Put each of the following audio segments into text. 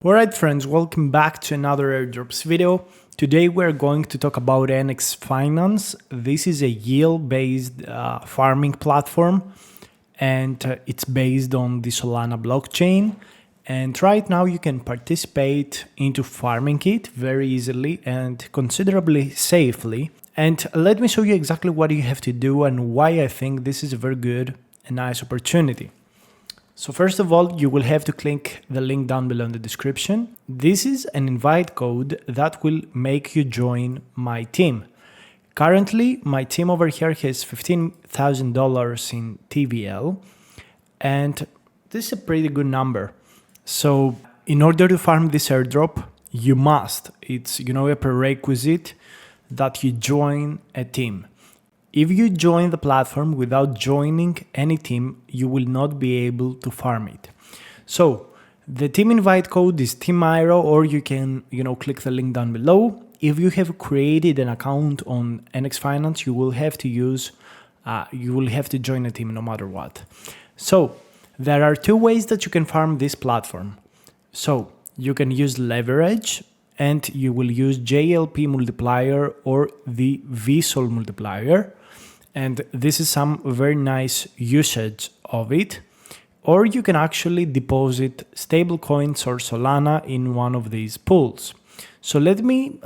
Alright friends, welcome back to another airdrops video. Today we're going to talk about NxFinance. This is a yield-based farming platform and it's based on the Solana blockchain. And right now you can participate into farming it very easily and considerably safely. And let me show you exactly what you have to do and why I think this is a very good and nice opportunity. So first of all, you will have to click the link down below in the description. This is an invite code that will make you join my team. Currently, my team over here has $15,000 in TVL, and this is a pretty good number. So in order to farm this airdrop, you must, it's a prerequisite that you join a team. If you join the platform without joining any team, you will not be able to farm it. So the team invite code is TeamIro, or you can, click the link down below. If you have created an account on NxFinance, you will have to join a team no matter what. So there are two ways that you can farm this platform. So you can use leverage, and you will use JLP multiplier or the VSOL multiplier. And this is some very nice usage of it. Or you can actually deposit stablecoins or Solana in one of these pools. So let me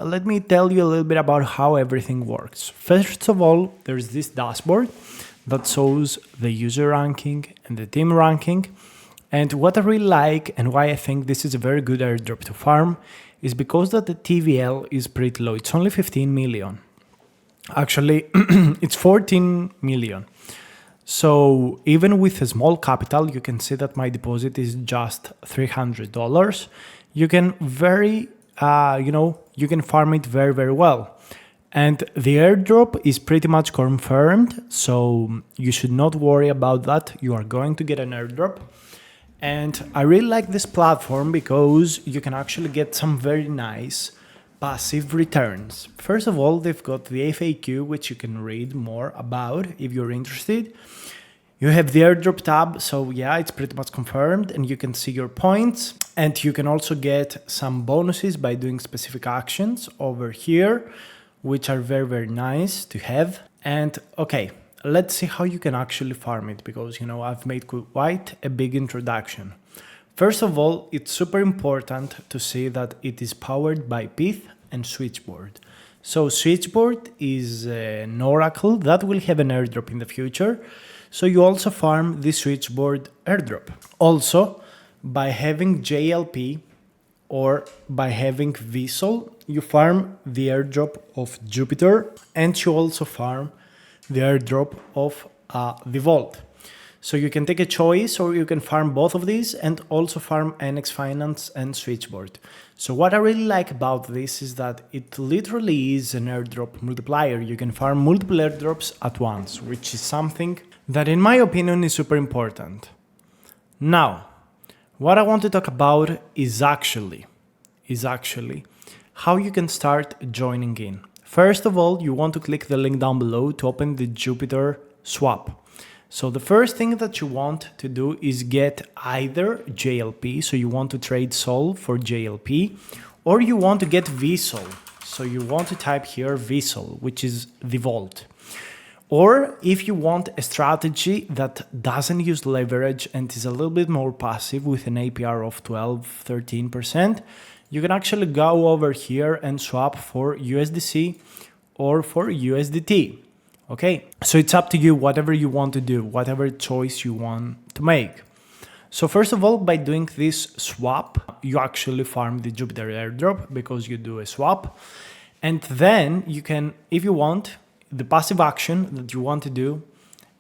tell you a little bit about how everything works. First of all, there's this dashboard that shows the user ranking and the team ranking. And what I really like and why I think this is a very good airdrop to farm is because that the TVL is pretty low. It's only 15 million. Actually, it's 14 million. So even with a small capital, you can see that my deposit is just $300. You can you can farm it very, very well. And the airdrop is pretty much confirmed. So you should not worry about that. You are going to get an airdrop. And I really like this platform because you can actually get some very nice passive returns. First of all, they've got the FAQ, which you can read more about if you're interested. You have the airdrop tab, so yeah, it's pretty much confirmed, and you can see your points. And you can also get some bonuses by doing specific actions over here, which are very, very nice to have. And okay, let's see how you can actually farm it, because I've made quite a big introduction. First of all, it's super important to see that it is powered by Pith and Switchboard. So Switchboard is an oracle that will have an airdrop in the future. So you also farm the Switchboard airdrop. Also, by having JLP or by having VSOL, you farm the airdrop of Jupiter, and you also farm the airdrop of the Vault. So you can take a choice, or you can farm both of these and also farm NxFinance and Switchboard. So what I really like about this is that it literally is an airdrop multiplier. You can farm multiple airdrops at once, which is something that in my opinion is super important. Now, what I want to talk about is actually how you can start joining in. First of all, you want to click the link down below to open the Jupiter swap. So the first thing that you want to do is get either JLP, so you want to trade SOL for JLP, or you want to get VSOL. So you want to type here VSOL, which is the Vault. Or if you want a strategy that doesn't use leverage and is a little bit more passive with an APR of 12-13%, you can actually go over here and swap for USDC or for USDT. Okay, so it's up to you, whatever you want to do, whatever choice you want to make. So first of all, by doing this swap, you actually farm the Jupiter airdrop because you do a swap. And then you can, if you want, the passive action that you want to do,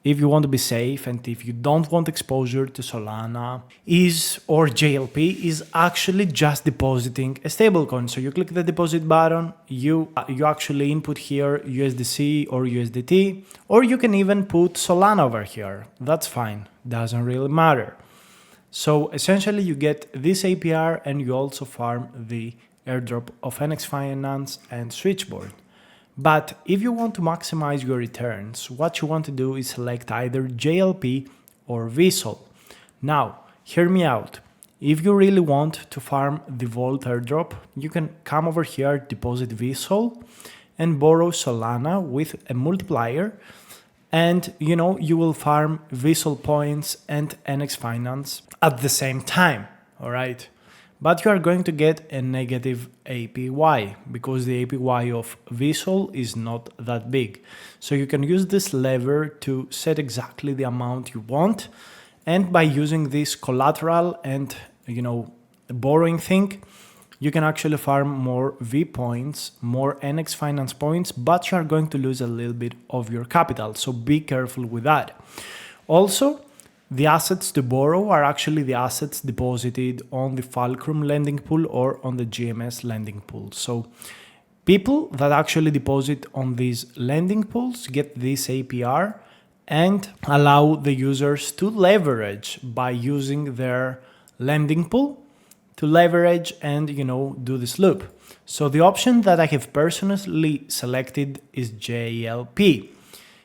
if you want to be safe and if you don't want exposure to Solana or JLP, is actually just depositing a stablecoin. So you click the deposit button, you actually input here USDC or USDT, or you can even put Solana over here. That's fine, doesn't really matter. So essentially you get this APR and you also farm the airdrop of NxFinance and Switchboard. But if you want to maximize your returns, what you want to do is select either JLP or VSOL. Now, hear me out. If you really want to farm the Vault airdrop, you can come over here, deposit VSOL, and borrow Solana with a multiplier. And you will farm VSOL points and NxFinance at the same time, all right? But you are going to get a negative APY because the APY of VSOL is not that big. So you can use this lever to set exactly the amount you want. And by using this collateral and, borrowing thing, you can actually farm more V points, more NxFinance points, but you are going to lose a little bit of your capital. So be careful with that. Also, the assets to borrow are actually the assets deposited on the Fulcrum lending pool or on the GMS lending pool. So people that actually deposit on these lending pools get this APR and allow the users to leverage by using their lending pool to leverage and do this loop. So the option that I have personally selected is JLP.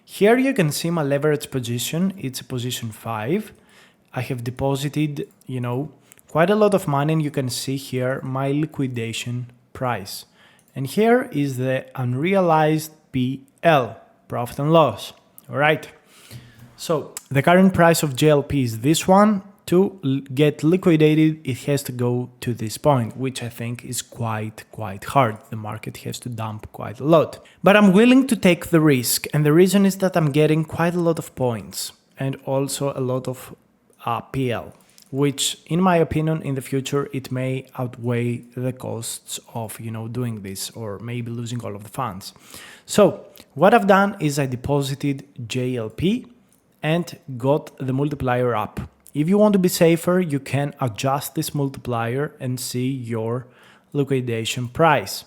Here you can see my leverage position. It's a position 5. I have deposited, quite a lot of money, and you can see here my liquidation price. And here is the unrealized PL, profit and loss. All right. So the current price of JLP is this one. To get liquidated, it has to go to this point, which I think is quite hard. The market has to dump quite a lot. But I'm willing to take the risk. And the reason is that I'm getting quite a lot of points and also a lot of PL, which in my opinion, in the future, it may outweigh the costs of, doing this or maybe losing all of the funds. So what I've done is I deposited JLP and got the multiplier up. If you want to be safer, you can adjust this multiplier and see your liquidation price.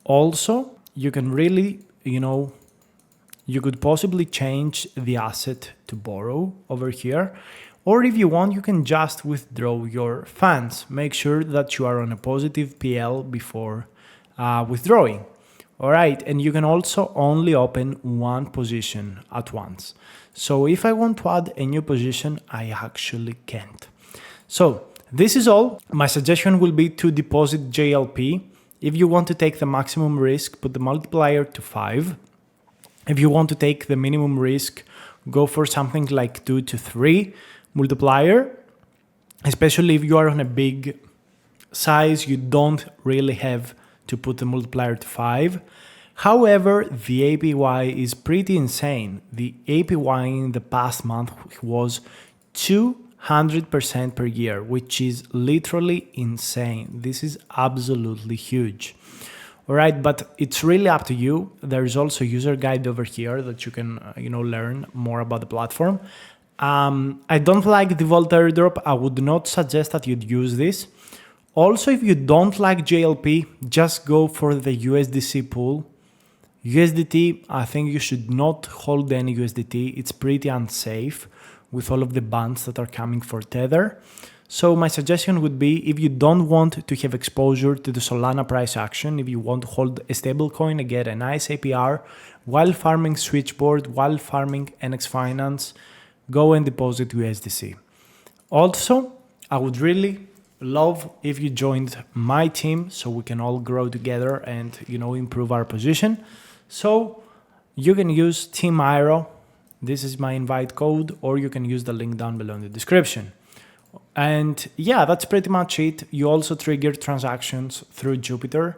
Also, you can really, you could possibly change the asset to borrow over here. Or if you want, you can just withdraw your funds. Make sure that you are on a positive PL before withdrawing. All right, and you can also only open one position at once. So if I want to add a new position, I actually can't. So this is all. My suggestion will be to deposit JLP. If you want to take the maximum risk, put the multiplier to 5. If you want to take the minimum risk, go for something like 2 to 3 multiplier. Especially if you are on a big size, you don't really have to put the multiplier to 5. However, the APY is pretty insane. The APY in the past month was 200% per year, which is literally insane. This is absolutely huge. All right, but it's really up to you. There is also a user guide over here that you can, learn more about the platform. I don't like the Vault airdrop. I would not suggest that you'd use this. Also, if you don't like JLP, just go for the USDC pool. USDT, I think you should not hold any USDT. It's pretty unsafe with all of the bans that are coming for Tether. So my suggestion would be, if you don't want to have exposure to the Solana price action, if you want to hold a stablecoin and get a nice APR while farming Switchboard, while farming NxFinance, go and deposit USDC. Also, I would really love if you joined my team so we can all grow together and improve our position. So you can use Team Aero. This is my invite code, or you can use the link down below in the description. And yeah, that's pretty much it. You also trigger transactions through Jupiter.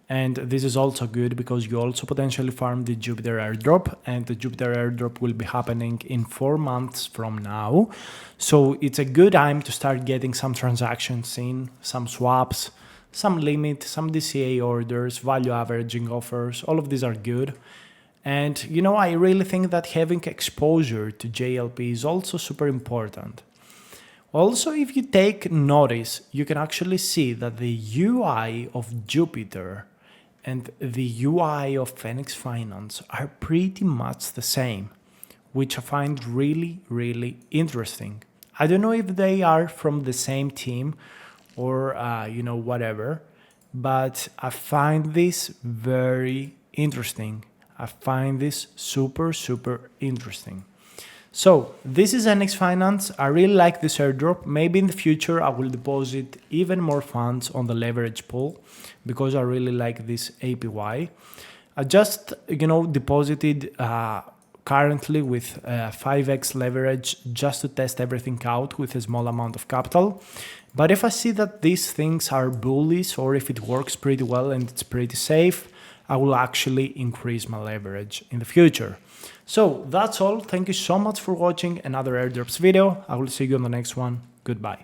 And this is also good because you also potentially farm the Jupiter airdrop, and the Jupiter airdrop will be happening in 4 months from now. So it's a good time to start getting some transactions in, some swaps, some limit, some DCA orders, value averaging offers. All of these are good. And I really think that having exposure to JLP is also super important. Also, if you take notice, you can actually see that the UI of Jupiter and the UI of NxFinance are pretty much the same, which I find really, really interesting. I don't know if they are from the same team or, whatever, but I find this very interesting. I find this super, super interesting. So this is NxFinance. I really like this airdrop. Maybe in the future I will deposit even more funds on the leverage pool because I really like this APY. I just, deposited currently with 5x leverage just to test everything out with a small amount of capital. But if I see that these things are bullish or if it works pretty well and it's pretty safe, I will actually increase my leverage in the future. So that's all. Thank you so much for watching another airdrops video. I will see you on the next one. Goodbye.